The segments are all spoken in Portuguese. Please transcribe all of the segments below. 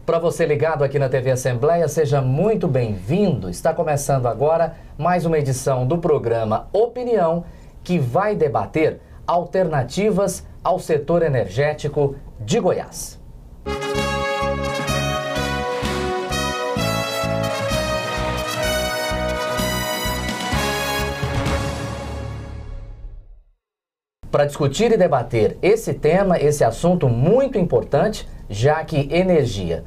Para você ligado aqui na TV Assembleia, seja muito bem-vindo. Está começando agora mais uma edição do programa Opinião, que vai debater alternativas ao setor energético de Goiás. Para discutir e debater esse tema, esse assunto muito importante, já que energia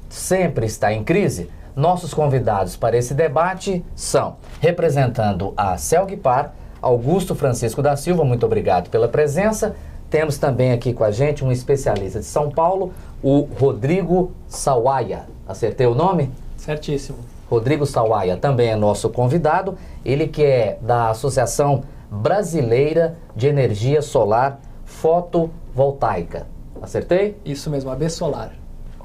sempre está em crise, nossos convidados para esse debate são, representando a Celgpar, Augusto Francisco da Silva, muito obrigado pela presença. Temos também aqui com a gente um especialista de São Paulo, o Rodrigo Sawaia. Acertei o nome? Certíssimo. Rodrigo Sawaia também é nosso convidado, ele que é da Associação Brasileira de Energia Solar Fotovoltaica. Acertei? Isso mesmo, AB Solar.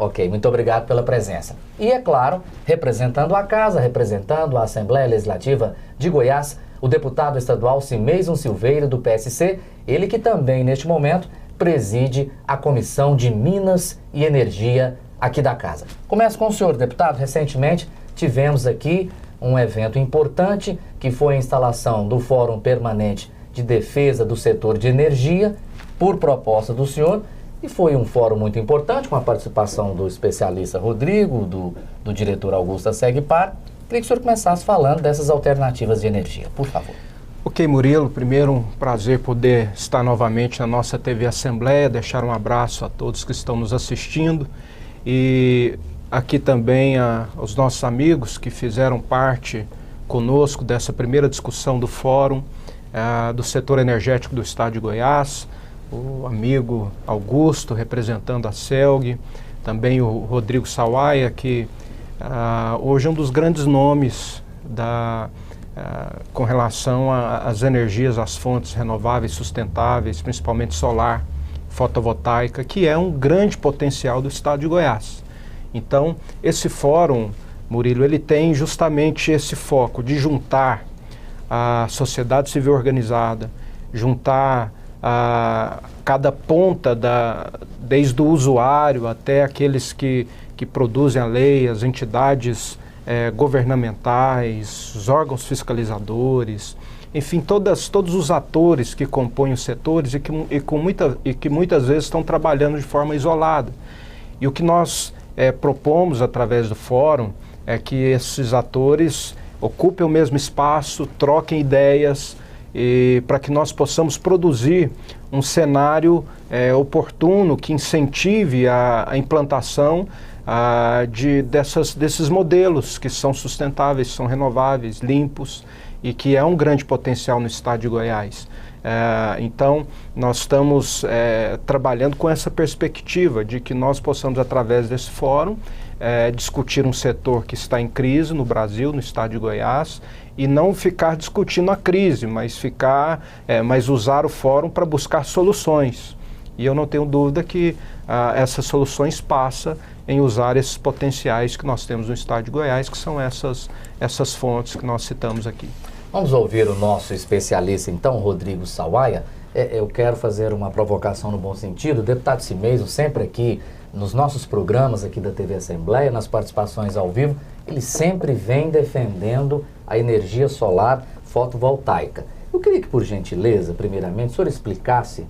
Ok, muito obrigado pela presença. E é claro, representando a casa, representando a Assembleia Legislativa de Goiás, o deputado estadual Cimeison Silveira, do PSC, ele que também, neste momento, preside a Comissão de Minas e Energia aqui da casa. Começo com o senhor, deputado. Recentemente tivemos aqui um evento importante, que foi a instalação do Fórum Permanente de Defesa do Setor de Energia, por proposta do senhor, e foi um fórum muito importante, com a participação do especialista Rodrigo, do diretor Augusto da Celgpar. Queria que o senhor começasse falando dessas alternativas de energia, por favor. Ok, Murilo, primeiro um prazer poder estar novamente na nossa TV Assembleia, deixar um abraço a todos que estão nos assistindo e aqui também aos nossos amigos que fizeram parte conosco dessa primeira discussão do fórum do setor energético do estado de Goiás, o amigo Augusto representando a Celg, também o Rodrigo Sawaia, que hoje é um dos grandes nomes com relação às energias, às fontes renováveis sustentáveis, principalmente solar, fotovoltaica, que é um grande potencial do estado de Goiás. Então, esse fórum, Murilo, ele tem justamente esse foco de juntar a sociedade civil organizada, juntar cada ponta, desde o usuário até aqueles que produzem a lei, as entidades governamentais, os órgãos fiscalizadores, enfim, todos os atores que compõem os setores e que muitas vezes estão trabalhando de forma isolada. E o que nós propomos através do fórum é que esses atores ocupem o mesmo espaço, troquem ideias, para que nós possamos produzir um cenário oportuno que incentive a implantação desses modelos que são sustentáveis, são renováveis, limpos e que é um grande potencial no estado de Goiás. Então, nós estamos trabalhando com essa perspectiva de que nós possamos, através desse fórum, discutir um setor que está em crise no Brasil, no estado de Goiás, e não ficar discutindo a crise, mas usar o fórum para buscar soluções. E eu não tenho dúvida que essas soluções passam em usar esses potenciais que nós temos no estado de Goiás, que são essas fontes que nós citamos aqui. Vamos ouvir o nosso especialista, então, Rodrigo Sawaia. Eu quero fazer uma provocação no bom sentido. O deputado Cimeison, sempre aqui nos nossos programas aqui da TV Assembleia, nas participações ao vivo, ele sempre vem defendendo a energia solar fotovoltaica. Eu queria que, por gentileza, primeiramente, o senhor explicasse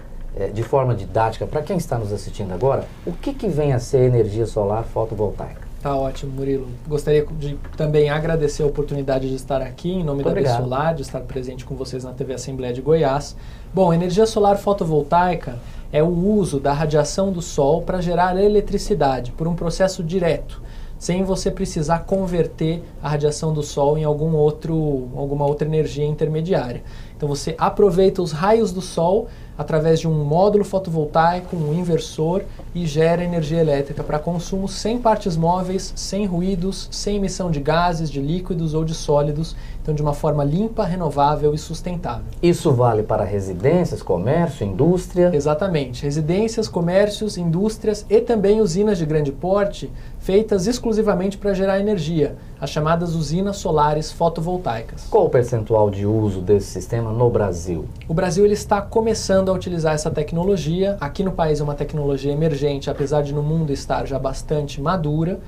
de forma didática, para quem está nos assistindo agora, o que vem a ser energia solar fotovoltaica. Tá ótimo, Murilo. Gostaria de também agradecer a oportunidade de estar aqui em nome da AB Solar, de estar presente com vocês na TV Assembleia de Goiás. Bom, energia solar fotovoltaica é o uso da radiação do sol para gerar eletricidade por um processo direto, sem você precisar converter a radiação do sol em alguma outra energia intermediária. Então você aproveita os raios do sol através de um módulo fotovoltaico, um inversor, e gera energia elétrica para consumo sem partes móveis, sem ruídos, sem emissão de gases, de líquidos ou de sólidos, então de uma forma limpa, renovável e sustentável. Isso vale para residências, comércio, indústria? Exatamente. Residências, comércios, indústrias e também usinas de grande porte feitas exclusivamente para gerar energia, as chamadas usinas solares fotovoltaicas. Qual o percentual de uso desse sistema no Brasil? O Brasil ele está começando a utilizar essa tecnologia. Aqui no país é uma tecnologia emergente, emergente, apesar de no mundo estar já bastante madura,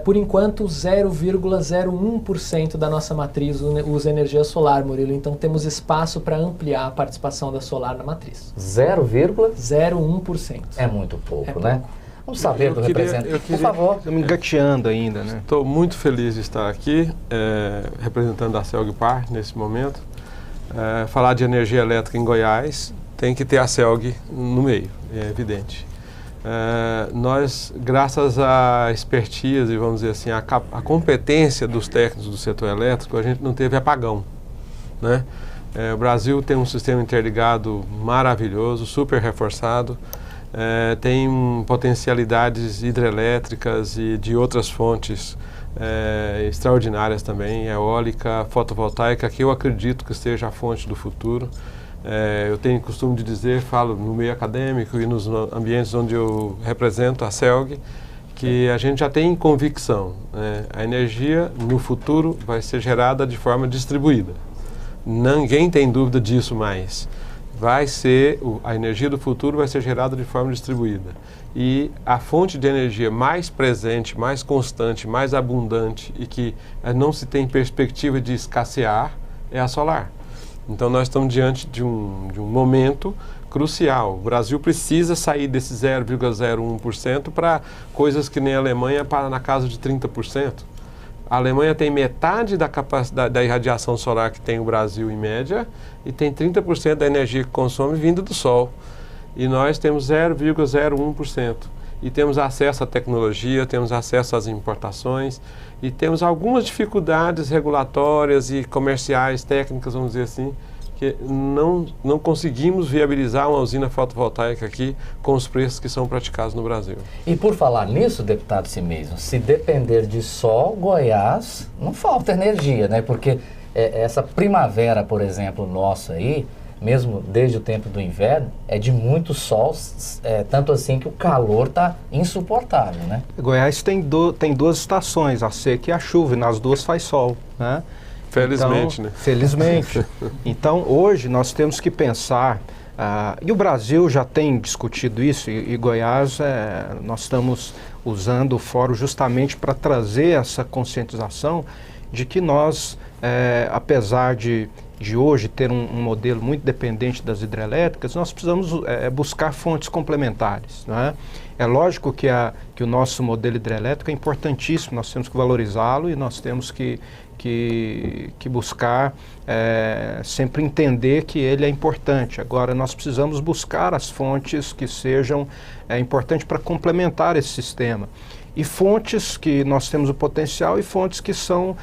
por enquanto 0,01% da nossa matriz usa energia solar, Murilo. Então temos espaço para ampliar a participação da solar na matriz. 0,01%. É muito pouco, né? Pouco. Vamos saber do representante, por favor. Estou me engateando ainda, né? Estou muito feliz de estar aqui, representando a CELG Par nesse momento. Falar de energia elétrica em Goiás tem que ter a CELG no meio, é evidente. Nós, graças à expertise, vamos dizer assim, a competência dos técnicos do setor elétrico, a gente não teve apagão, né? O Brasil tem um sistema interligado maravilhoso, super reforçado. Tem potencialidades hidrelétricas e de outras fontes extraordinárias também, eólica, fotovoltaica, que eu acredito que seja a fonte do futuro. Eu tenho costume de dizer, falo no meio acadêmico e nos ambientes onde eu represento a CELG, que a gente já tem convicção, a energia no futuro vai ser gerada de forma distribuída. Ninguém tem dúvida disso mais. A energia do futuro vai ser gerada de forma distribuída. E a fonte de energia mais presente, mais constante, mais abundante e que não se tem perspectiva de escassear é a solar. Então nós estamos diante de um momento crucial. O Brasil precisa sair desse 0,01% para coisas que nem a Alemanha para na casa de 30%. A Alemanha tem metade da capacidade da irradiação solar que tem o Brasil em média e tem 30% da energia que consome vindo do sol. E nós temos 0,01%. E temos acesso à tecnologia, temos acesso às importações e temos algumas dificuldades regulatórias e comerciais, técnicas, vamos dizer assim, que não conseguimos viabilizar uma usina fotovoltaica aqui com os preços que são praticados no Brasil. E por falar nisso, deputado Cimeison, se depender de sol, Goiás, não falta energia, né? Porque essa primavera, por exemplo, nossa aí, mesmo desde o tempo do inverno, é de muito sol, tanto assim que o calor está insuportável, né? Goiás tem duas estações, a seca e a chuva, e nas duas faz sol, né? Felizmente, então, né? Felizmente. Então, hoje nós temos que pensar, e o Brasil já tem discutido isso, e Goiás, nós estamos usando o fórum justamente para trazer essa conscientização de que nós, apesar de hoje ter um modelo muito dependente das hidrelétricas, nós precisamos buscar fontes complementares, não é? É lógico que o nosso modelo hidrelétrico é importantíssimo, nós temos que valorizá-lo e nós temos que buscar sempre entender que ele é importante. Agora, nós precisamos buscar as fontes que sejam importantes para complementar esse sistema. E fontes que nós temos o potencial e fontes que são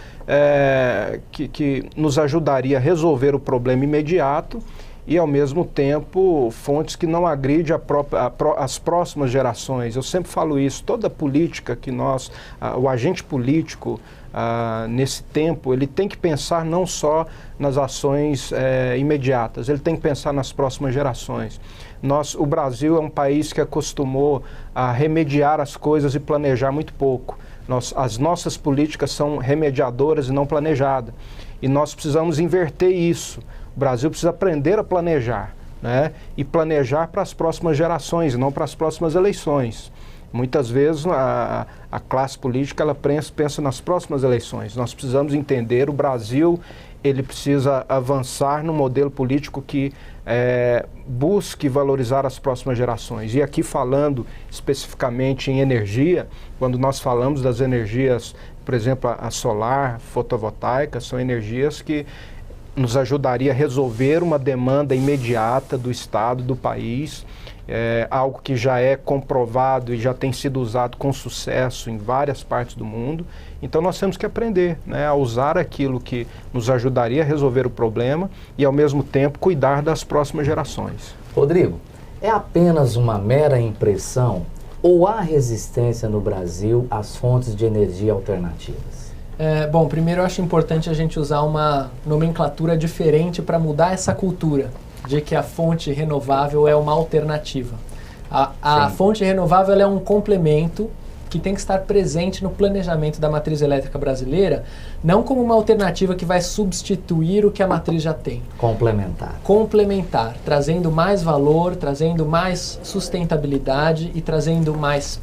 que nos ajudaria a resolver o problema imediato e, ao mesmo tempo, fontes que não agridem as próximas gerações. Eu sempre falo isso, toda política que o agente político, nesse tempo, ele tem que pensar não só nas ações imediatas, ele tem que pensar nas próximas gerações. O Brasil é um país que acostumou a remediar as coisas e planejar muito pouco. As nossas políticas são remediadoras e não planejadas. E nós precisamos inverter isso. O Brasil precisa aprender a planejar, né? E planejar para as próximas gerações, não para as próximas eleições. Muitas vezes a classe política ela pensa nas próximas eleições. Nós precisamos entender, o Brasil ele precisa avançar no modelo político que busque valorizar as próximas gerações. E aqui falando especificamente em energia, quando nós falamos das energias, por exemplo, a solar, fotovoltaica, são energias que nos ajudaria a resolver uma demanda imediata do Estado, do país, algo que já é comprovado e já tem sido usado com sucesso em várias partes do mundo. Então nós temos que aprender, né, a usar aquilo que nos ajudaria a resolver o problema e, ao mesmo tempo, cuidar das próximas gerações. Rodrigo, é apenas uma mera impressão ou há resistência no Brasil às fontes de energia alternativas? Bom, primeiro eu acho importante a gente usar uma nomenclatura diferente para mudar essa cultura de que a fonte renovável é uma alternativa. A fonte renovável é um complemento que tem que estar presente no planejamento da matriz elétrica brasileira, não como uma alternativa que vai substituir o que a matriz já tem. Complementar. Complementar, trazendo mais valor, trazendo mais sustentabilidade e trazendo mais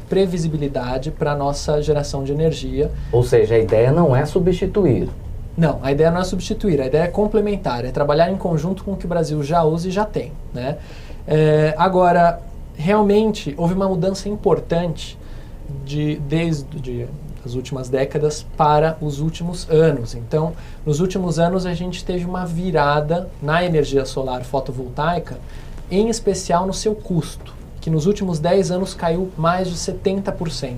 previsibilidade para a nossa geração de energia. Ou seja, a ideia não é substituir. Não, a ideia não é substituir, a ideia é complementar, é trabalhar em conjunto com o que o Brasil já usa e já tem, né? Agora, realmente, houve uma mudança importante desde as últimas décadas para os últimos anos. Então, nos últimos anos, a gente teve uma virada na energia solar fotovoltaica, em especial no seu custo, que nos últimos 10 anos caiu mais de 70%.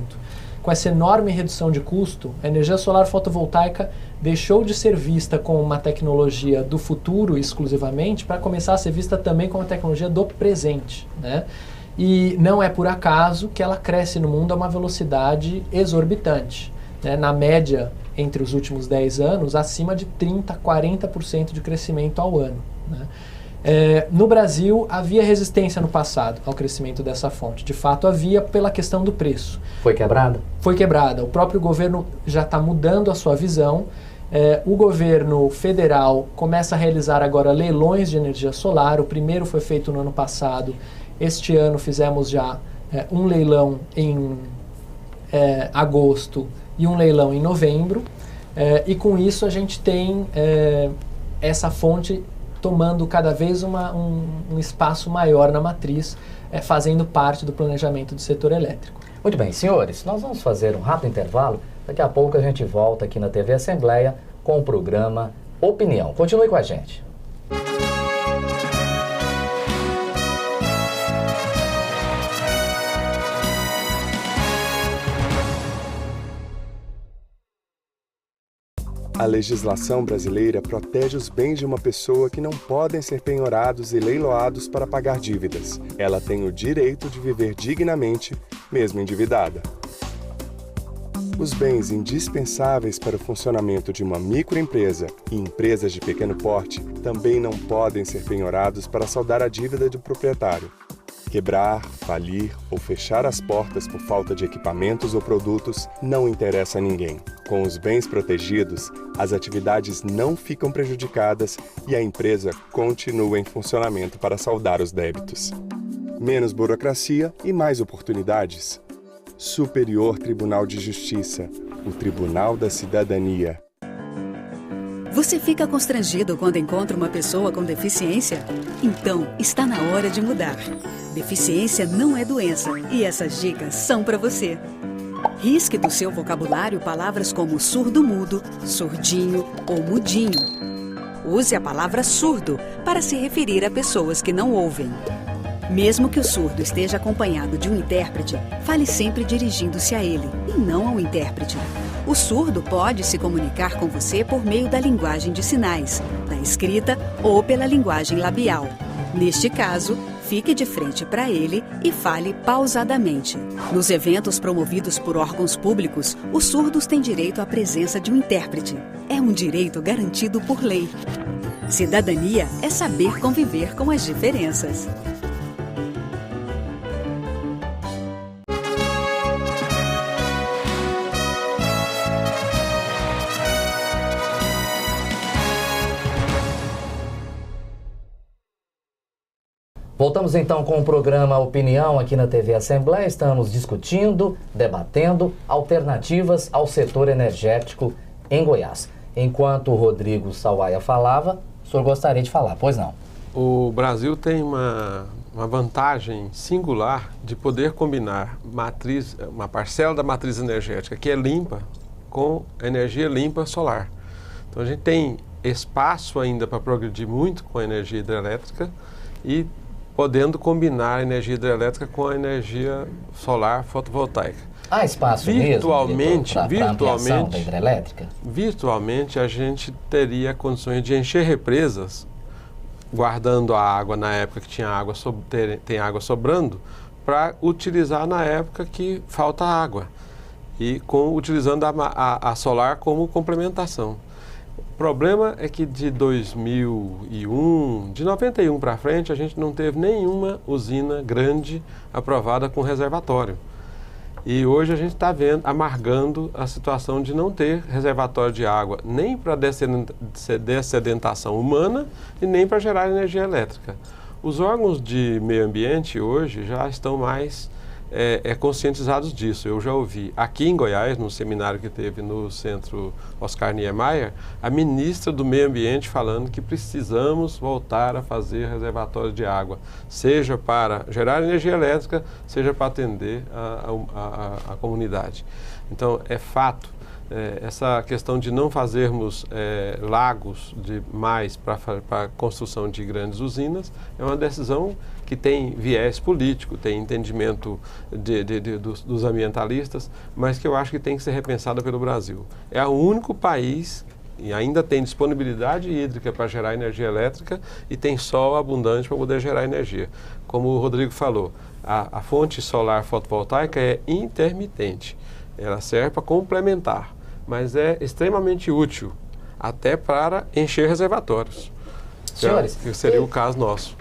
Com essa enorme redução de custo, a energia solar fotovoltaica deixou de ser vista como uma tecnologia do futuro exclusivamente para começar a ser vista também como uma tecnologia do presente, né? E não é por acaso que ela cresce no mundo a uma velocidade exorbitante, né? Na média, entre os últimos 10 anos, acima de 30%, 40% de crescimento ao ano, né? No Brasil, havia resistência no passado ao crescimento dessa fonte. De fato, havia pela questão do preço. Foi quebrada? Foi quebrada. O próprio governo já está mudando a sua visão. O governo federal começa a realizar agora leilões de energia solar. O primeiro foi feito no ano passado. Este ano fizemos já um leilão em agosto e um leilão em novembro. E com isso a gente tem essa fonte tomando cada vez um espaço maior na matriz, fazendo parte do planejamento do setor elétrico. Muito bem, senhores, nós vamos fazer um rápido intervalo. Daqui a pouco a gente volta aqui na TV Assembleia com o programa Opinião. Continue com a gente. A legislação brasileira protege os bens de uma pessoa que não podem ser penhorados e leiloados para pagar dívidas. Ela tem o direito de viver dignamente, mesmo endividada. Os bens indispensáveis para o funcionamento de uma microempresa e empresas de pequeno porte também não podem ser penhorados para saldar a dívida do proprietário. Quebrar, falir ou fechar as portas por falta de equipamentos ou produtos não interessa a ninguém. Com os bens protegidos, as atividades não ficam prejudicadas e a empresa continua em funcionamento para saldar os débitos. Menos burocracia e mais oportunidades. Superior Tribunal de Justiça, o Tribunal da Cidadania. Você fica constrangido quando encontra uma pessoa com deficiência? Então, está na hora de mudar. Deficiência não é doença e essas dicas são para você. Risque do seu vocabulário palavras como surdo-mudo, surdinho ou mudinho. Use a palavra surdo para se referir a pessoas que não ouvem. Mesmo que o surdo esteja acompanhado de um intérprete, fale sempre dirigindo-se a ele e não ao intérprete. O surdo pode se comunicar com você por meio da linguagem de sinais, da escrita ou pela linguagem labial. Neste caso, fique de frente para ele e fale pausadamente. Nos eventos promovidos por órgãos públicos, os surdos têm direito à presença de um intérprete. É um direito garantido por lei. Cidadania é saber conviver com as diferenças. Voltamos então com o programa Opinião aqui na TV Assembleia. Estamos discutindo, debatendo alternativas ao setor energético em Goiás. Enquanto o Rodrigo Sawaia falava, o senhor gostaria de falar, pois não? O Brasil tem uma vantagem singular de poder combinar uma parcela da matriz energética que é limpa com energia limpa solar. Então a gente tem espaço ainda para progredir muito com a energia hidrelétrica e podendo combinar a energia hidrelétrica com a energia solar fotovoltaica. Há espaço virtualmente da hidrelétrica? Virtualmente a gente teria condições de encher represas, guardando a água na época que tem água sobrando, para utilizar na época que falta água, e utilizando a solar como complementação. O problema é que de 2001, de 91 para frente, a gente não teve nenhuma usina grande aprovada com reservatório. E hoje a gente está amargando a situação de não ter reservatório de água, nem para dessedentação humana e nem para gerar energia elétrica. Os órgãos de meio ambiente hoje já estão mais conscientizados disso. Eu já ouvi aqui em Goiás, no seminário que teve no Centro Oscar Niemeyer, a ministra do Meio Ambiente falando que precisamos voltar a fazer reservatórios de água, seja para gerar energia elétrica, seja para atender a comunidade. Então, é fato. Essa questão de não fazermos lagos demais para a construção de grandes usinas é uma decisão que tem viés político, tem entendimento dos ambientalistas, mas que eu acho que tem que ser repensada pelo Brasil. É o único país e ainda tem disponibilidade hídrica para gerar energia elétrica e tem sol abundante para poder gerar energia. Como o Rodrigo falou, a fonte solar fotovoltaica é intermitente, ela serve para complementar, mas é extremamente útil, até para encher reservatórios. Senhores, que seria o caso nosso.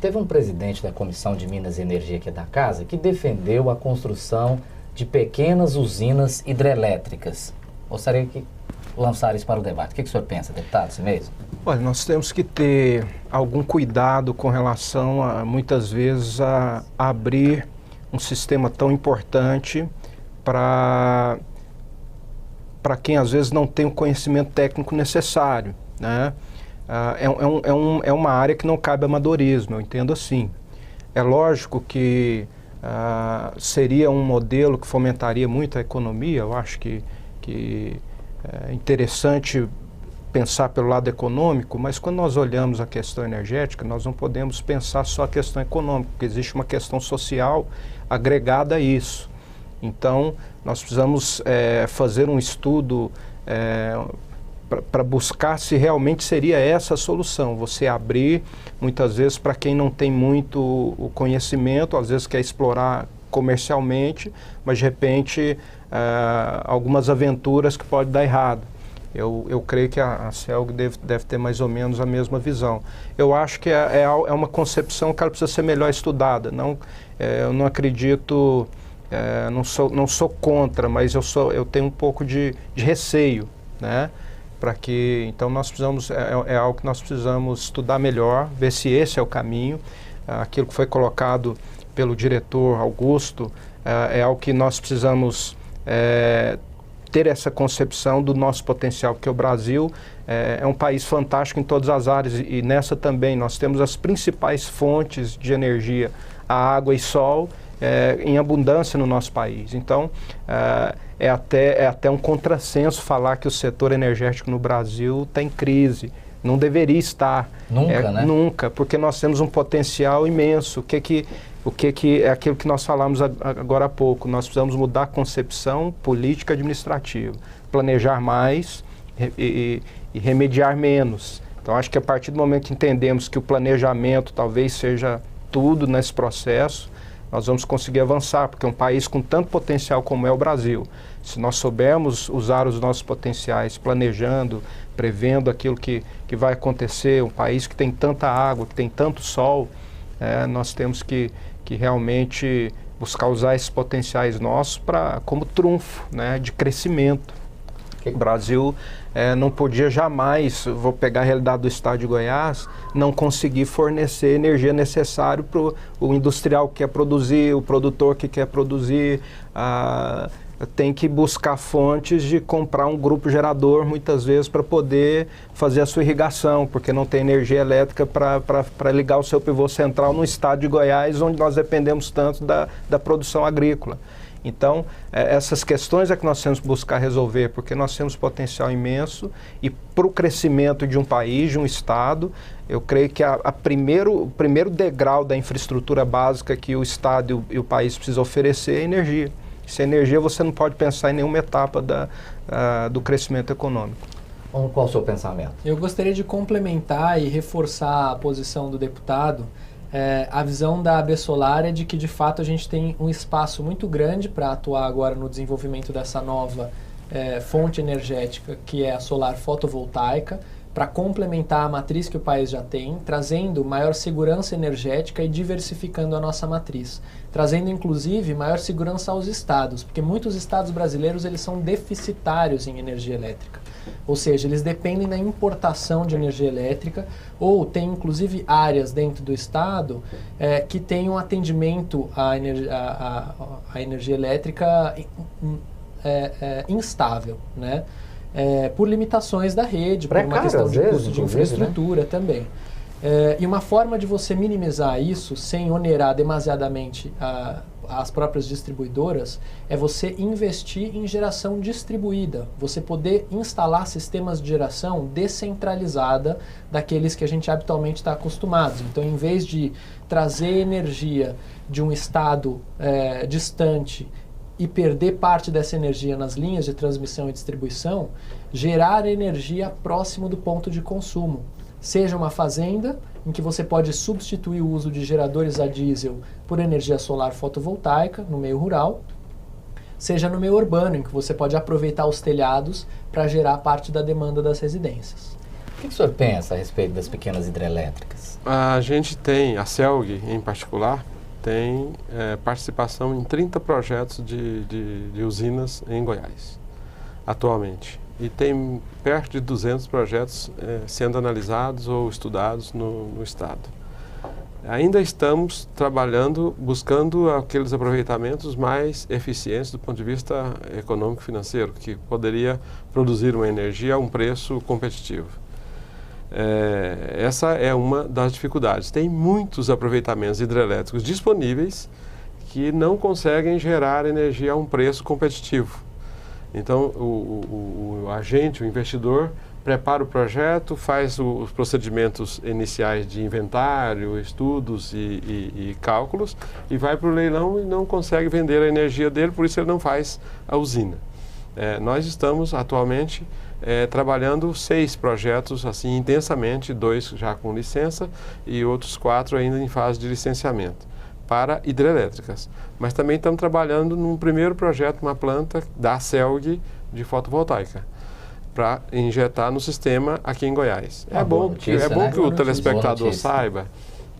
Teve um presidente da Comissão de Minas e Energia aqui da casa que defendeu a construção de pequenas usinas hidrelétricas. Gostaria que lançar isso para o debate. O que o senhor pensa, deputado, assim mesmo? Olha, nós temos que ter algum cuidado com relação a, muitas vezes, a abrir um sistema tão importante para quem às vezes não tem o conhecimento técnico necessário, né? É uma área que não cabe amadorismo, eu entendo assim. É lógico que seria um modelo que fomentaria muito a economia, eu acho que é interessante pensar pelo lado econômico, mas quando nós olhamos a questão energética, nós não podemos pensar só a questão econômica, porque existe uma questão social agregada a isso. Então, nós precisamos fazer um estudo para buscar se realmente seria essa a solução. Você abrir, muitas vezes, para quem não tem muito o conhecimento, às vezes quer explorar comercialmente, mas de repente algumas aventuras que podem dar errado. Eu creio que a CELG deve ter mais ou menos a mesma visão. Eu acho que é uma concepção que ela precisa ser melhor estudada. Eu não acredito, não sou contra, mas eu tenho um pouco de receio, né? Então nós precisamos, é algo que nós precisamos estudar melhor, ver se esse é o caminho. Aquilo que foi colocado pelo diretor Augusto é algo que nós precisamos ter essa concepção do nosso potencial, porque o Brasil é um país fantástico em todas as áreas e nessa também nós temos as principais fontes de energia, a água e sol, em abundância no nosso país. Então, é até um contrassenso falar que o setor energético no Brasil está em crise. Não deveria estar. Nunca, né? Nunca, porque nós temos um potencial imenso. O que é aquilo que nós falamos agora há pouco. Nós precisamos mudar a concepção política administrativa, planejar mais e remediar menos. Então, acho que a partir do momento que entendemos que o planejamento talvez seja tudo nesse processo, nós vamos conseguir avançar, porque é um país com tanto potencial como é o Brasil. Se nós soubermos usar os nossos potenciais, planejando, prevendo aquilo que vai acontecer, um país que tem tanta água, que tem tanto sol, nós temos que realmente buscar usar esses potenciais nossos como trunfo, né, de crescimento. O Brasil não podia jamais, vou pegar a realidade do estado de Goiás, não conseguir fornecer energia necessária para o industrial que quer produzir, o produtor que quer produzir, tem que buscar fontes de comprar um grupo gerador muitas vezes para poder fazer a sua irrigação, porque não tem energia elétrica para ligar o seu pivô central no estado de Goiás, onde nós dependemos tanto da produção agrícola. Então, essas questões é que nós temos que buscar resolver, porque nós temos potencial imenso e para o crescimento de um país, de um estado, eu creio que o primeiro degrau da infraestrutura básica que o estado e o país precisam oferecer é energia. Sem energia você não pode pensar em nenhuma etapa do crescimento econômico. Qual o seu pensamento? Eu gostaria de complementar e reforçar a posição do deputado. A visão da AB Solar é de que, de fato, a gente tem um espaço muito grande para atuar agora no desenvolvimento dessa nova fonte energética, que é a solar fotovoltaica. para complementar a matriz que o país já tem, trazendo maior segurança energética e diversificando a nossa matriz, trazendo inclusive maior segurança aos estados, porque muitos estados brasileiros eles são deficitários em energia elétrica, ou seja, eles dependem da importação de energia elétrica, ou tem inclusive áreas dentro do estado que tem um atendimento à energia elétrica instável, né? Por limitações da rede, por uma questão de custo de infraestrutura, né? Também. E uma forma de você minimizar isso, sem onerar demasiadamente as próprias distribuidoras, é você investir em geração distribuída, você poder instalar sistemas de geração descentralizada daqueles que a gente habitualmente está acostumado. Então, em vez de trazer energia de um estado distante e perder parte dessa energia nas linhas de transmissão e distribuição, gerar energia próximo do ponto de consumo. Seja uma fazenda, em que você pode substituir o uso de geradores a diesel por energia solar fotovoltaica no meio rural, seja no meio urbano, em que você pode aproveitar os telhados para gerar parte da demanda das residências. O que o senhor pensa a respeito das pequenas hidrelétricas? A gente tem, a CELG em particular, tem participação em 30 projetos de usinas em Goiás, atualmente. E tem perto de 200 projetos sendo analisados ou estudados no estado. Ainda estamos trabalhando, buscando aqueles aproveitamentos mais eficientes do ponto de vista econômico e financeiro, que poderia produzir uma energia a um preço competitivo. Essa é uma das dificuldades. Tem muitos aproveitamentos hidrelétricos disponíveis que não conseguem gerar energia a um preço competitivo. Então, o agente, o investidor, prepara o projeto, faz os procedimentos iniciais de inventário, estudos e cálculos e vai para o leilão e não consegue vender a energia dele, por isso ele não faz a usina. Nós estamos atualmente trabalhando 6 projetos assim intensamente, 2 já com licença e outros 4 ainda em fase de licenciamento para hidrelétricas. Mas também estamos trabalhando num primeiro projeto, uma planta da CELG de fotovoltaica, para injetar no sistema aqui em Goiás. É bom que o telespectador saiba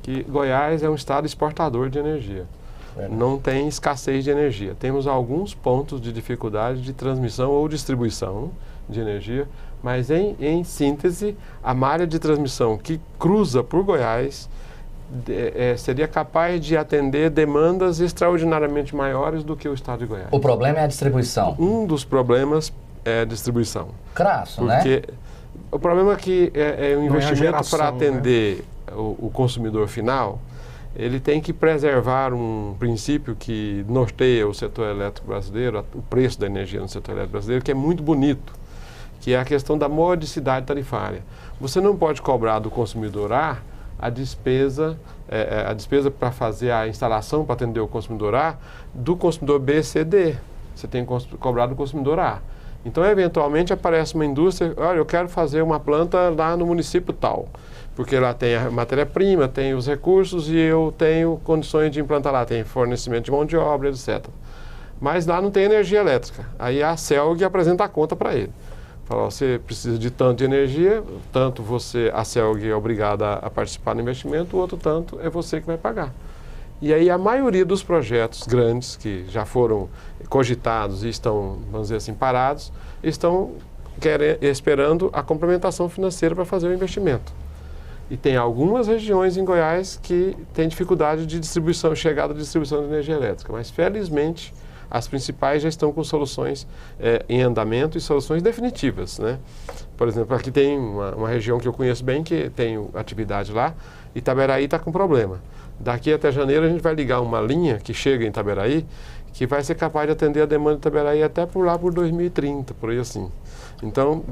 que Goiás é um estado exportador de energia. Não tem escassez de energia. Temos alguns pontos de dificuldade de transmissão ou distribuição de energia, mas em síntese, a malha de transmissão que cruza por Goiás seria capaz de atender demandas extraordinariamente maiores do que o estado de Goiás. O problema é a distribuição. Um dos problemas é a distribuição. Crasso, porque né? O problema é que o investimento para atender o consumidor final, ele tem que preservar um princípio que norteia o setor elétrico brasileiro, o preço da energia no setor elétrico brasileiro, que é muito bonito, que é a questão da modicidade tarifária. Você não pode cobrar do consumidor A a despesa para fazer a instalação para atender o consumidor A do consumidor B, C, D. Você tem que cobrar do consumidor A. Então, eventualmente, aparece uma indústria, olha, eu quero fazer uma planta lá no município tal, porque lá tem a matéria-prima, tem os recursos e eu tenho condições de implantar lá, tem fornecimento de mão de obra, etc. Mas lá não tem energia elétrica. Aí a CELG apresenta a conta para ele. Fala, você precisa de tanto de energia, tanto a CELG é obrigada a participar do investimento, o outro tanto é você que vai pagar. E aí a maioria dos projetos grandes que já foram cogitados e estão, vamos dizer assim, parados, estão esperando a complementação financeira para fazer o investimento. E tem algumas regiões em Goiás que têm dificuldade de distribuição, chegada de distribuição de energia elétrica, mas felizmente as principais já estão com soluções em andamento e soluções definitivas, né? Por exemplo, aqui tem uma região que eu conheço bem, que tem atividade lá, e Itaberaí está com problema. Daqui até janeiro a gente vai ligar uma linha que chega em Itaberaí, que vai ser capaz de atender a demanda de Itaberaí até por lá por 2030, por aí assim. Então,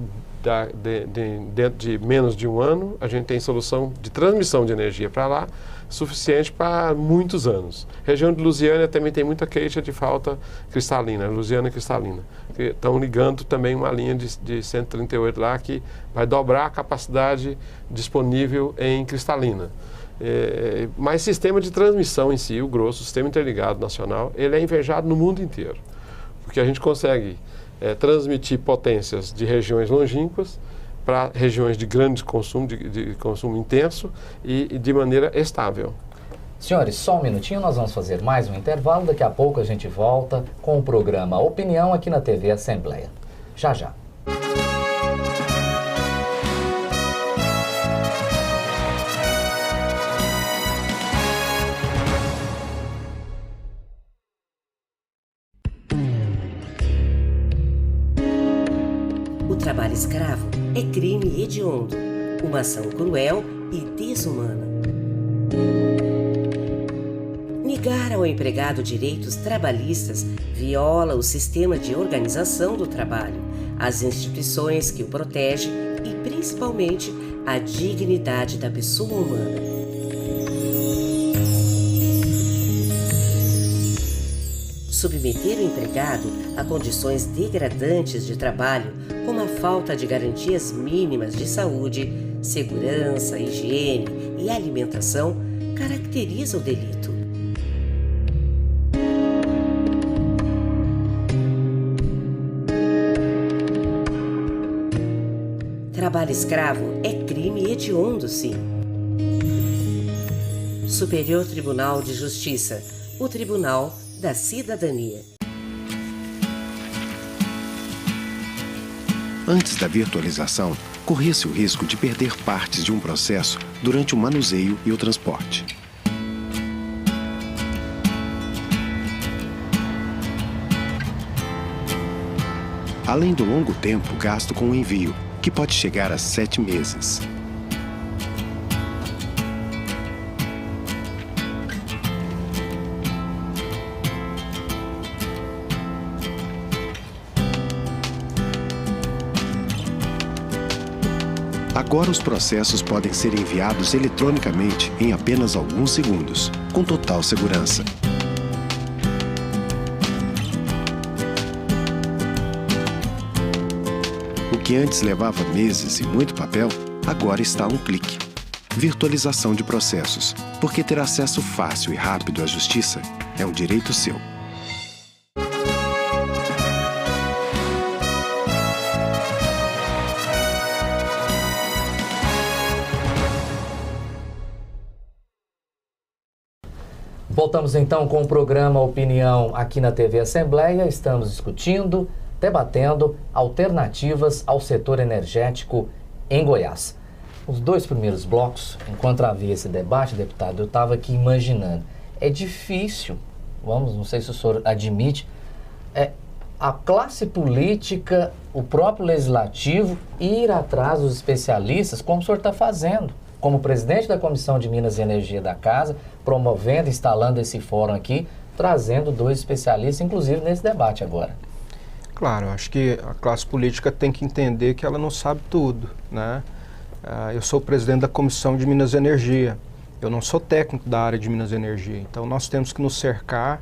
dentro de menos de um ano, a gente tem solução de transmissão de energia para lá, suficiente para muitos anos. Região de Lusiânia também tem muita queixa de falta cristalina, Lusiânia cristalina. Estão ligando também uma linha de 138 lá, que vai dobrar a capacidade disponível em cristalina. Mas sistema de transmissão em si, o grosso, o sistema interligado nacional, ele é invejado no mundo inteiro, porque a gente consegue transmitir potências de regiões longínquas para regiões de grande consumo, de consumo intenso e de maneira estável. Senhores, só um minutinho, nós vamos fazer mais um intervalo. Daqui a pouco a gente volta com o programa Opinião aqui na TV Assembleia. Já, já. O trabalho escravo é crime hediondo, uma ação cruel e desumana. Negar ao empregado direitos trabalhistas viola o sistema de organização do trabalho, as instituições que o protegem e, principalmente, a dignidade da pessoa humana. Submeter o empregado a condições degradantes de trabalho, como a falta de garantias mínimas de saúde, segurança, higiene e alimentação, caracteriza o delito. Trabalho escravo é crime hediondo, sim. Superior Tribunal de Justiça, o Tribunal da Cidadania. Antes da virtualização, corria-se o risco de perder partes de um processo durante o manuseio e o transporte. Além do longo tempo gasto com o envio, que pode chegar a 7 meses. Agora os processos podem ser enviados eletronicamente em apenas alguns segundos, com total segurança. O que antes levava meses e muito papel, agora está a um clique. Virtualização de processos, porque ter acesso fácil e rápido à justiça é um direito seu. Voltamos então com o programa Opinião aqui na TV Assembleia. Estamos discutindo, debatendo alternativas ao setor energético em Goiás. Os 2 primeiros blocos, enquanto havia esse debate, deputado, eu estava aqui imaginando. É difícil, não sei se o senhor admite, a classe política, o próprio legislativo, ir atrás dos especialistas, como o senhor está fazendo. Como presidente da Comissão de Minas e Energia da Casa, promovendo, instalando esse fórum aqui, trazendo 2 especialistas, inclusive nesse debate agora. Claro, acho que a classe política tem que entender que ela não sabe tudo, né? Eu sou o presidente da Comissão de Minas e Energia, eu não sou técnico da área de Minas e Energia, então nós temos que nos cercar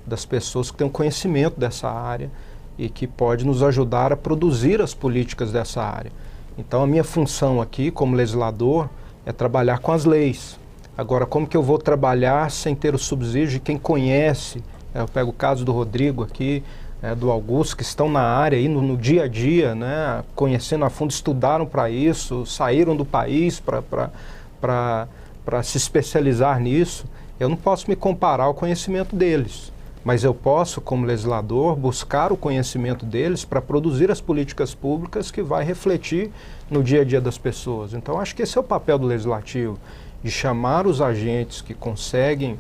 das pessoas que têm um conhecimento dessa área e que pode nos ajudar a produzir as políticas dessa área. Então a minha função aqui como legislador é trabalhar com as leis. Agora, como que eu vou trabalhar sem ter o subsídio de quem conhece? Eu pego o caso do Rodrigo aqui, do Augusto, que estão na área, aí, no dia a dia, né, conhecendo a fundo, estudaram para isso, saíram do país para se especializar nisso. Eu não posso me comparar ao conhecimento deles, mas eu posso, como legislador, buscar o conhecimento deles para produzir as políticas públicas que vai refletir no dia a dia das pessoas. Então, acho que esse é o papel do legislativo, de chamar os agentes que conseguem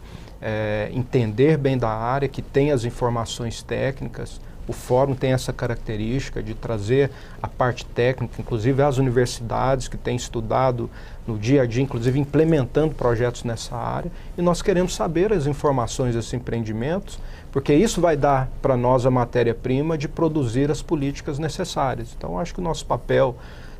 entender bem da área, que têm as informações técnicas. O fórum tem essa característica de trazer a parte técnica, inclusive as universidades que têm estudado no dia a dia, inclusive implementando projetos nessa área, e nós queremos saber as informações desses empreendimentos, porque isso vai dar para nós a matéria-prima de produzir as políticas necessárias. Então, acho que o nosso papel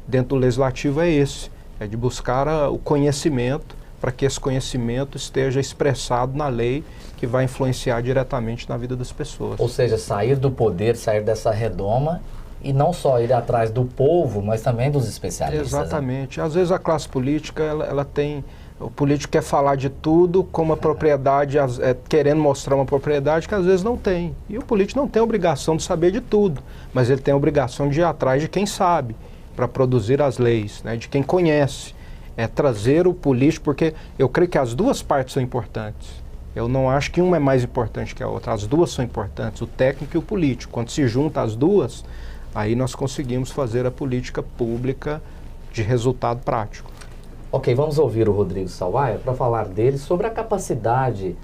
dentro do legislativo é esse, é de buscar o conhecimento para que esse conhecimento esteja expressado na lei que vai influenciar diretamente na vida das pessoas. Ou seja, sair do poder, sair dessa redoma e não só ir atrás do povo, mas também dos especialistas. Exatamente. Né? Às vezes a classe política, ela tem... O político quer falar de tudo com uma propriedade, querendo mostrar uma propriedade que às vezes não tem. E o político não tem a obrigação de saber de tudo, mas ele tem a obrigação de ir atrás de quem sabe. para produzir as leis, né, de quem conhece. É trazer o político, porque eu creio que as duas partes são importantes. Eu não acho que uma é mais importante que a outra. As duas são importantes, o técnico e o político. Quando se junta as duas, aí nós conseguimos fazer a política pública de resultado prático. Ok, vamos ouvir o Rodrigo Sawaia para falar dele sobre a capacidade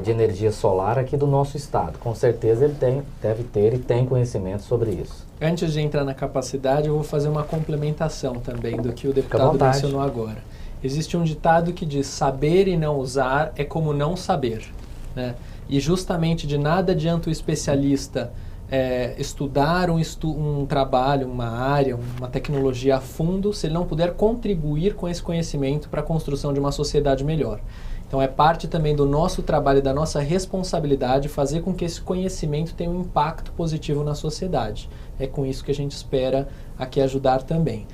de energia solar aqui do nosso estado. Com certeza ele deve ter e tem conhecimento sobre isso. Antes de entrar na capacidade, eu vou fazer uma complementação também do que o deputado mencionou agora. Existe um ditado que diz: saber e não usar é como não saber, né? E justamente de nada adianta o especialista estudar um trabalho, uma área, uma tecnologia a fundo, se ele não puder contribuir com esse conhecimento para a construção de uma sociedade melhor. Então é parte também do nosso trabalho e da nossa responsabilidade fazer com que esse conhecimento tenha um impacto positivo na sociedade. É com isso que a gente espera aqui ajudar também.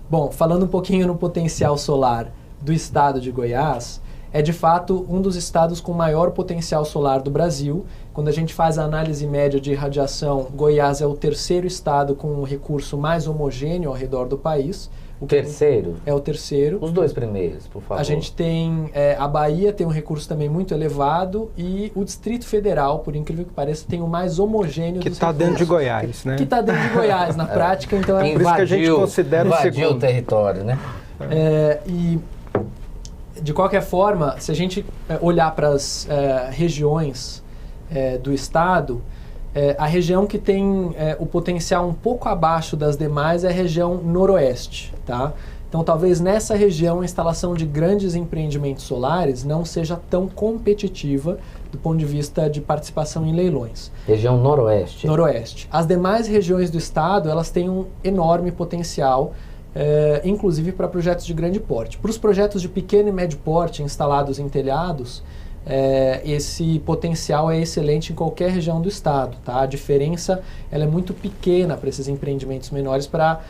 Bom, falando um pouquinho no potencial solar do estado de Goiás, é de fato um dos estados com maior potencial solar do Brasil. Quando a gente faz a análise média de radiação, Goiás é o terceiro estado com um recurso mais homogêneo ao redor do país. O terceiro? É o terceiro. Os dois primeiros, por favor. A gente tem, a Bahia tem um recurso também muito elevado e o Distrito Federal, por incrível que pareça, tem o mais homogêneo que está dentro de Goiás, né? Que está dentro de Goiás, na prática. Então é por isso que a gente considera o segundo. O território, né? E, de qualquer forma, se a gente olhar para as regiões do estado, a região que tem o potencial um pouco abaixo das demais é a região noroeste, tá? Então, talvez nessa região a instalação de grandes empreendimentos solares não seja tão competitiva do ponto de vista de participação em leilões. Região noroeste. Noroeste. As demais regiões do estado, elas têm um enorme potencial, inclusive para projetos de grande porte. Para os projetos de pequeno e médio porte instalados em telhados, esse potencial é excelente em qualquer região do estado, tá? A diferença ela é muito pequena para esses empreendimentos menores para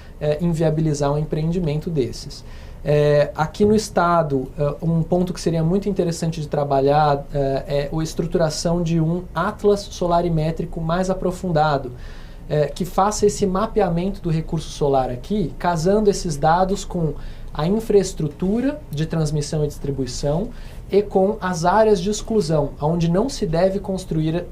inviabilizar um empreendimento desses. Aqui no estado, um ponto que seria muito interessante de trabalhar é a estruturação de um atlas solarimétrico mais aprofundado, que faça esse mapeamento do recurso solar aqui, casando esses dados com a infraestrutura de transmissão e distribuição e com as áreas de exclusão, onde não se deve construir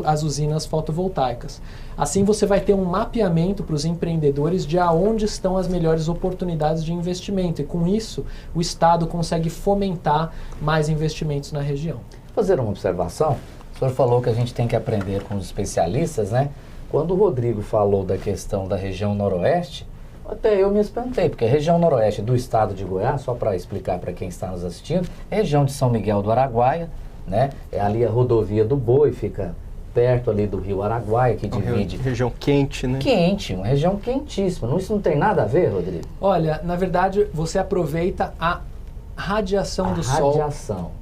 as usinas fotovoltaicas. Assim você vai ter um mapeamento para os empreendedores de aonde estão as melhores oportunidades de investimento e com isso o Estado consegue fomentar mais investimentos na região. Vou fazer uma observação. O senhor falou que a gente tem que aprender com os especialistas, né? Quando o Rodrigo falou da questão da região noroeste, até eu me espantei, porque a região noroeste do estado de Goiás, só para explicar para quem está nos assistindo, é a região de São Miguel do Araguaia, né? É ali a rodovia do Boi, fica perto ali do rio Araguaia, que divide... Região quente, né? Quente, uma região quentíssima. Isso não tem nada a ver, Rodrigo? Olha, na verdade, você aproveita a radiação do sol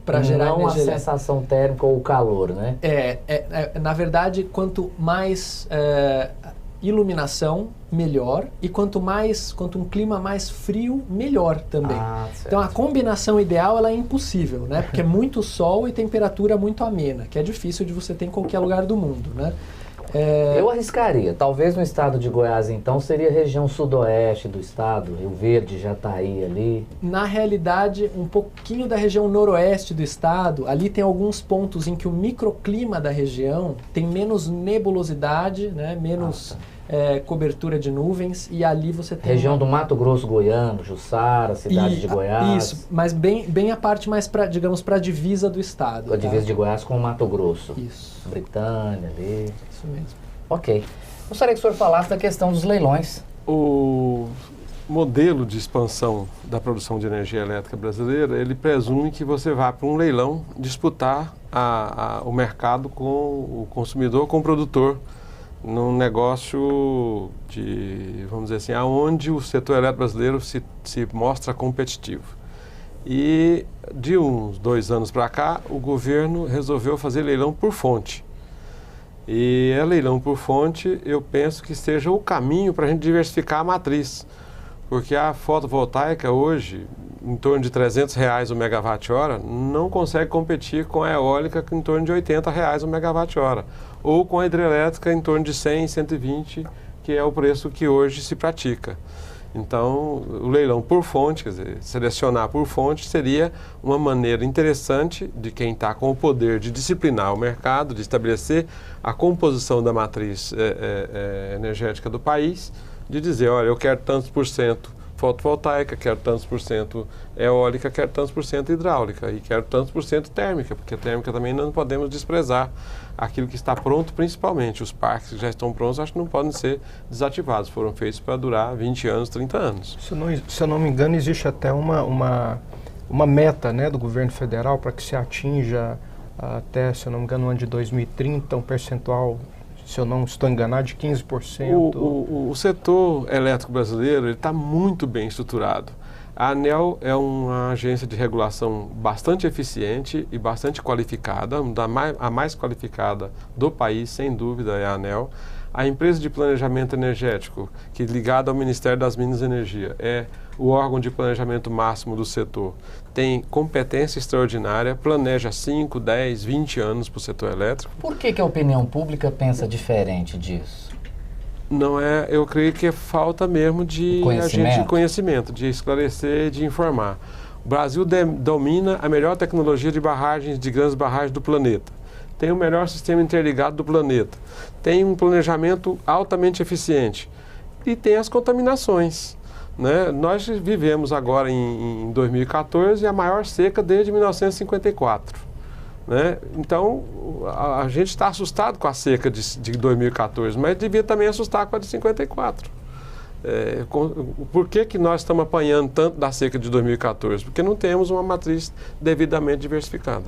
para gerar energia. Não a sensação térmica ou o calor, né? Na verdade, quanto mais iluminação, melhor, e quanto um clima mais frio, melhor também. Então a combinação ideal ela é impossível, né? Porque é muito sol e temperatura muito amena, que é difícil de você ter em qualquer lugar do mundo, né? Eu arriscaria, talvez no estado de Goiás então seria a região sudoeste do estado, Rio Verde, Jataí ali. Na realidade, um pouquinho da região noroeste do estado, ali tem alguns pontos em que o microclima da região tem menos nebulosidade, né? Menos cobertura de nuvens, e ali você tem... Região do Mato Grosso Goiano, Jussara, cidade de Goiás. Isso, mas bem a parte mais para, digamos, para a divisa do estado. A divisa de Goiás com o Mato Grosso. Isso. Britânia ali. Isso mesmo. Ok. Gostaria que o senhor falasse da questão dos leilões. O modelo de expansão da produção de energia elétrica brasileira, ele presume que você vá para um leilão disputar o mercado com o consumidor, com o produtor, num negócio de, vamos dizer assim, aonde o setor elétrico brasileiro se mostra competitivo. E de uns 2 anos para cá, o governo resolveu fazer leilão por fonte. E leilão por fonte, eu penso que seja o caminho para a gente diversificar a matriz. Porque a fotovoltaica hoje, em torno de R$300 o megawatt-hora, não consegue competir com a eólica em torno de R$80 o megawatt-hora. Ou com a hidrelétrica em torno de 100, 120, que é o preço que hoje se pratica. Então, o leilão por fonte, quer dizer, selecionar por fonte seria uma maneira interessante de quem está com o poder de disciplinar o mercado, de estabelecer a composição da matriz energética do país, de dizer, olha, eu quero tantos por cento fotovoltaica, quero tantos por cento eólica, quero tantos por cento hidráulica e quero tantos por cento térmica, porque a térmica também não podemos desprezar aquilo que está pronto, principalmente os parques que já estão prontos, acho que não podem ser desativados, foram feitos para durar 20 anos, 30 anos. Se eu não me engano, existe até uma meta, né, do governo federal para que se atinja até, se eu não me engano, no ano de 2030, um percentual, se eu não estou enganado, de 15%. O setor elétrico brasileiro está muito bem estruturado. A ANEEL é uma agência de regulação bastante eficiente e bastante qualificada, a mais qualificada do país, sem dúvida, é a ANEEL. A empresa de planejamento energético, que ligada ao Ministério das Minas e Energia, é o órgão de planejamento máximo do setor, tem competência extraordinária, planeja 5, 10, 20 anos para o setor elétrico. Por que a opinião pública pensa diferente disso? Não é, eu creio que é falta mesmo de conhecimento, de esclarecer, de informar. O Brasil domina a melhor tecnologia de barragens, de grandes barragens do planeta. Tem o melhor sistema interligado do planeta. Tem um planejamento altamente eficiente. E tem as contaminações, né? Nós vivemos agora em 2014 a maior seca desde 1954. Né? Então, a gente está assustado com a seca de 2014, mas devia também assustar com a de 54. Por que nós estamos apanhando tanto da seca de 2014? Porque não temos uma matriz devidamente diversificada.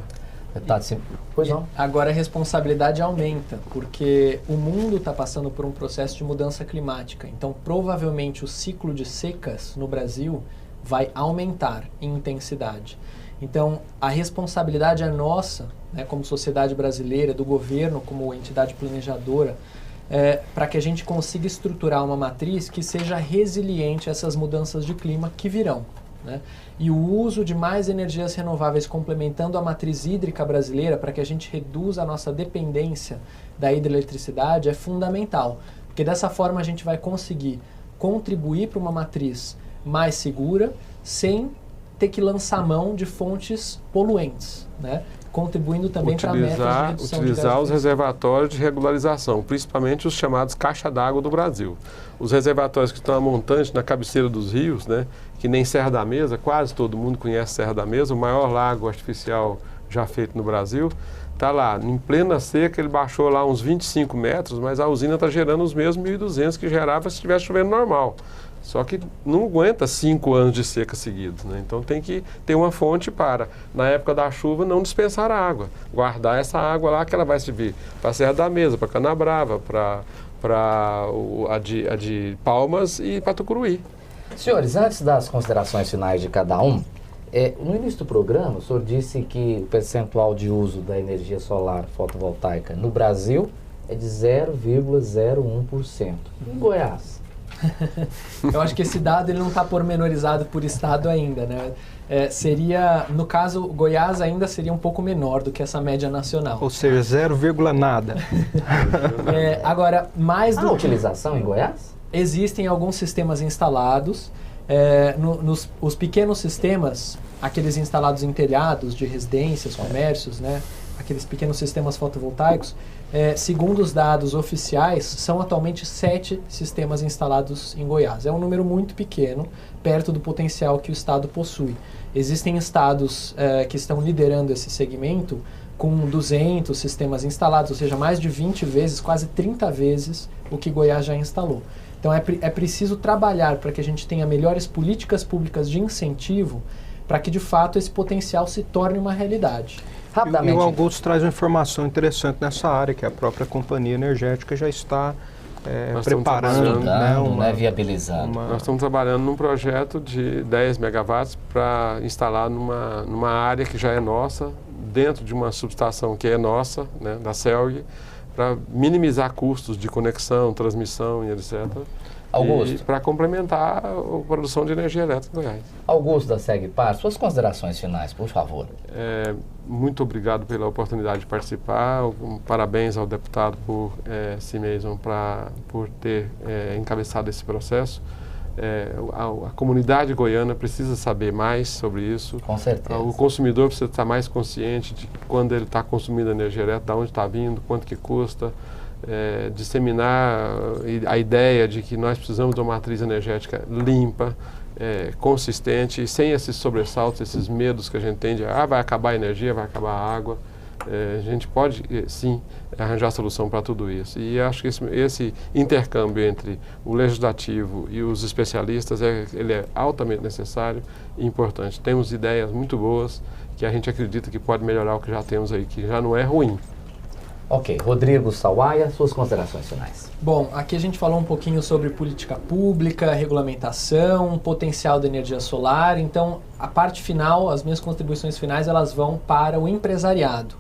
Pois não. Agora a responsabilidade aumenta, porque o mundo está passando por um processo de mudança climática. Então, provavelmente, o ciclo de secas no Brasil vai aumentar em intensidade. Então, a responsabilidade é nossa, né, como sociedade brasileira, do governo, como entidade planejadora, para que a gente consiga estruturar uma matriz que seja resiliente a essas mudanças de clima que virão. Né? E o uso de mais energias renováveis complementando a matriz hídrica brasileira para que a gente reduza a nossa dependência da hidroeletricidade é fundamental, porque dessa forma a gente vai conseguir contribuir para uma matriz mais segura, sem ter que lançar mão de fontes poluentes, né? Contribuindo também para metas de redução utilizar os reservatórios de regularização, principalmente os chamados caixa d'água do Brasil. Os reservatórios que estão a montante na cabeceira dos rios, né? Que nem Serra da Mesa, quase todo mundo conhece Serra da Mesa, o maior lago artificial já feito no Brasil. Está lá, em plena seca, ele baixou lá uns 25 metros, mas a usina está gerando os mesmos 1.200 que gerava se estivesse chovendo normal. Só que não aguenta 5 anos de seca seguidos, né? Então tem que ter uma fonte para, na época da chuva, não dispensar a água. Guardar essa água lá que ela vai servir para a Serra da Mesa, para Canabrava, para a de Palmas e para Tucuruí. Senhores, antes das considerações finais de cada um, no início do programa, o senhor disse que o percentual de uso da energia solar fotovoltaica no Brasil é de 0,01%. Em Goiás? Eu acho que esse dado ele não está pormenorizado por estado ainda, né? Seria, no caso, Goiás ainda seria um pouco menor do que essa média nacional. Ou seja, 0, nada. Agora, mais do que... Há utilização em Goiás? Existem alguns sistemas instalados. Os pequenos sistemas, aqueles instalados em telhados de residências, comércios, né? Aqueles pequenos sistemas fotovoltaicos, segundo os dados oficiais, são atualmente 7 sistemas instalados em Goiás. É um número muito pequeno, perto do potencial que o estado possui. Existem estados que estão liderando esse segmento com 200 sistemas instalados, ou seja, mais de 20 vezes, quase 30 vezes o que Goiás já instalou. Então é preciso trabalhar para que a gente tenha melhores políticas públicas de incentivo para que de fato esse potencial se torne uma realidade. E o Augusto traz uma informação interessante nessa área, que a própria companhia energética já está preparando, viabilizando. Nós estamos trabalhando num projeto de 10 megawatts para instalar numa área que já é nossa, dentro de uma subestação que é nossa, né, da CELG, para minimizar custos de conexão, transmissão e etc. Augusto. Para complementar a produção de energia elétrica em Goiás. Augusto da SEGPAR, suas considerações finais, por favor. Muito obrigado pela oportunidade de participar. Parabéns ao deputado por si mesmo por ter encabeçado esse processo. A comunidade goiana precisa saber mais sobre isso. Com certeza. O consumidor precisa estar mais consciente de quando ele está consumindo energia elétrica, de onde está vindo, quanto que custa. Disseminar a ideia de que nós precisamos de uma matriz energética limpa, consistente, sem esses sobressaltos, esses medos que a gente tem de vai acabar a energia, vai acabar a água. A gente pode, sim, arranjar solução para tudo isso. E acho que esse intercâmbio entre o legislativo e os especialistas, ele é altamente necessário e importante. Temos ideias muito boas que a gente acredita que pode melhorar o que já temos aí, que já não é ruim. Ok. Rodrigo Sawaia, suas considerações finais. Bom, aqui a gente falou um pouquinho sobre política pública, regulamentação, potencial da energia solar. Então, a parte final, as minhas contribuições finais, elas vão para o empresariado.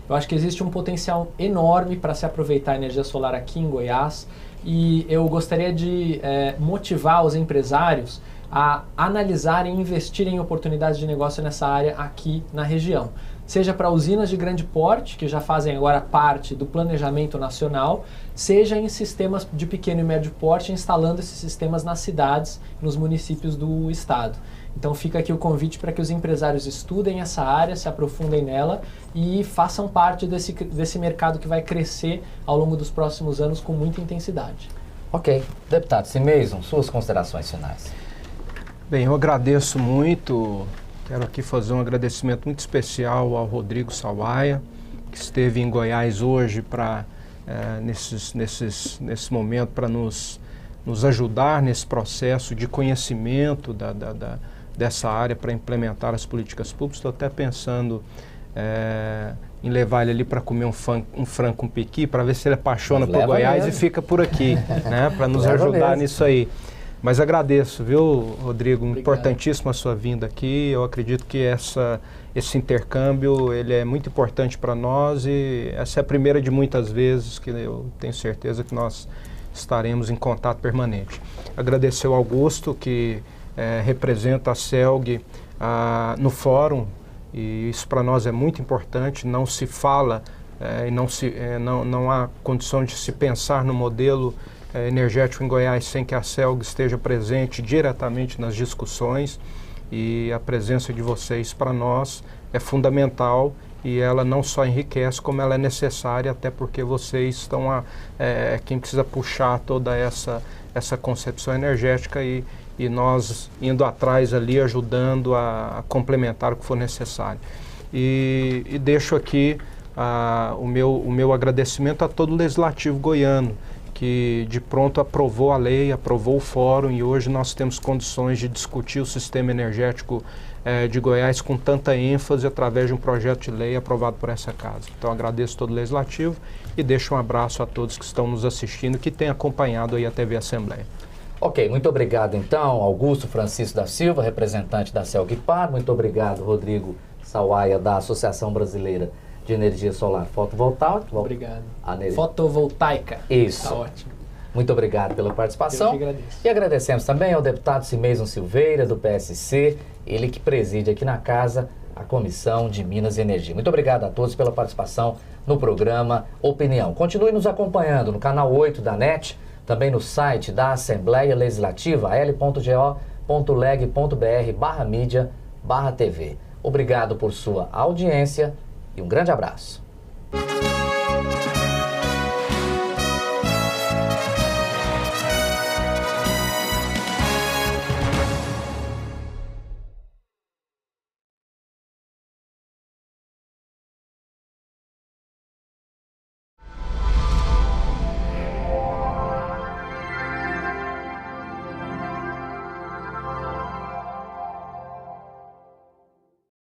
Eu acho que existe um potencial enorme para se aproveitar a energia solar aqui em Goiás e eu gostaria de motivar os empresários a analisarem e investirem em oportunidades de negócio nessa área aqui na região. Seja para usinas de grande porte, que já fazem agora parte do planejamento nacional, seja em sistemas de pequeno e médio porte, instalando esses sistemas nas cidades, nos municípios do estado. Então fica aqui o convite para que os empresários estudem essa área, se aprofundem nela e façam parte desse mercado que vai crescer ao longo dos próximos anos com muita intensidade. Ok. Deputado Simeison, suas considerações finais. Bem, eu agradeço muito. Quero aqui fazer um agradecimento muito especial ao Rodrigo Sawaia, que esteve em Goiás hoje para nesse momento para nos ajudar nesse processo de conhecimento dessa área para implementar as políticas públicas. Estou até pensando em levar ele ali para comer um frango com piqui, para ver se ele apaixona por Goiás mesmo. E fica por aqui, né, para nos ajudar mesmo nisso aí. Mas agradeço, viu, Rodrigo? Obrigado. Importantíssima a sua vinda aqui. Eu acredito que esse intercâmbio ele é muito importante para nós e essa é a primeira de muitas vezes que eu tenho certeza que nós estaremos em contato permanente. Agradecer ao Augusto, que representa a CELG no fórum, e isso para nós é muito importante. Não se fala e não há condição de se pensar no modelo energético em Goiás sem que a CELG esteja presente diretamente nas discussões, e a presença de vocês para nós é fundamental e ela não só enriquece como ela é necessária, até porque vocês estão quem precisa puxar toda essa concepção energética e nós indo atrás ali, ajudando a complementar o que for necessário. E deixo aqui o meu agradecimento a todo o Legislativo goiano, que de pronto aprovou a lei, aprovou o fórum, e hoje nós temos condições de discutir o sistema energético de Goiás com tanta ênfase através de um projeto de lei aprovado por essa casa. Então agradeço todo o Legislativo e deixo um abraço a todos que estão nos assistindo, que têm acompanhado aí a TV Assembleia. Ok, muito obrigado então, Augusto Francisco da Silva, representante da CELG-Par. Muito obrigado, Rodrigo Sawaia, da Associação Brasileira de Energia Solar Fotovoltaica. Obrigado. Fotovoltaica. Isso. Tá ótimo. Muito obrigado pela participação. Eu que agradeço. E agradecemos também ao deputado Simeison Silveira, do PSC, ele que preside aqui na casa a Comissão de Minas e Energia. Muito obrigado a todos pela participação no programa Opinião. Continue nos acompanhando no canal 8 da NET, também no site da Assembleia Legislativa, al.go.leg.br/mídia/TV. Obrigado por sua audiência e um grande abraço.